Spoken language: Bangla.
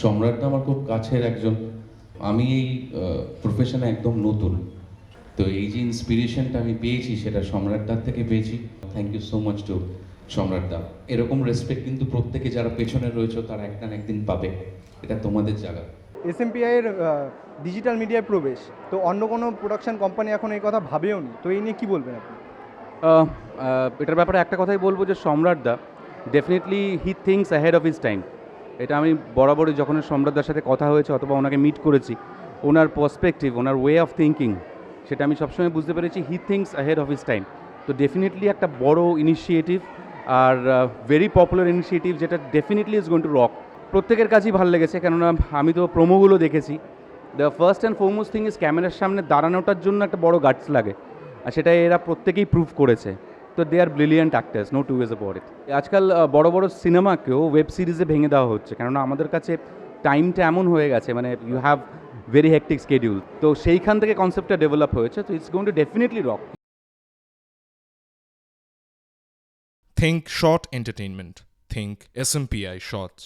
সম্রাটটা আমার খুব কাছের একজন। আমি এই প্রফেশনে একদম নতুন, তো এই যে ইন্সপিরেশনটা আমি পেয়েছি সেটা সম্রাটদার থেকে পেয়েছি। Thank you so much to সম্রাটদা। এরকম রেসপেক্ট কিন্তু প্রত্যেকে যারা পেছনে রয়েছে তারা একটা না একদিন পাবে, এটা তোমাদের জায়গা। এসএমপিআই এর ডিজিটাল মিডিয়ায় প্রবেশ, তো অন্য কোনো প্রোডাকশন কোম্পানি এখন এই কথা ভাবেও নি, তো এই নিয়ে কী বলবেন আপনি? এটার ব্যাপারে একটা কথাই বলবো যে সম্রাটদা definitely he thinks ahead of his time. এটা আমি বরাবরই যখন সম্রাটদার সাথে কথা হয়েছে অথবা ওনাকে মিট করেছি, ওনার পার্সপেক্টিভ, ওনার ওয়ে অফ থিঙ্কিং, সেটা আমি সবসময় বুঝতে পেরেছি he thinks ahead of his time. তো ডেফিনেটলি একটা বড় ইনিশিয়েটিভ আর ভেরি পপুলার ইনিশিয়েটিভ, যেটা definitely is going to rock. প্রত্যেকের কাছেই ভালো লেগেছে, কেননা আমি তো প্রোমোগুলো দেখেছি। The first and foremost thing is ক্যামেরার সামনে দাঁড়ানোটার জন্য একটা বড় গাটস লাগে, আর সেটা এরা প্রত্যেকেই প্রুভ করেছে। তো they are brilliant actors, no two ways about it. আজকাল বড় বড় সিনেমাকেও ওয়েব সিরিজে ভেঙে দেওয়া হচ্ছে, কেননা আমাদের কাছে টাইমটা এমন হয়ে গেছে, মানে you have very hectic schedule. তো সেইখান থেকে কনসেপ্টটা ডেভেলপ হয়েছে, তো it's going to definitely rock. Think Short Entertainment. Think SMPI Shorts.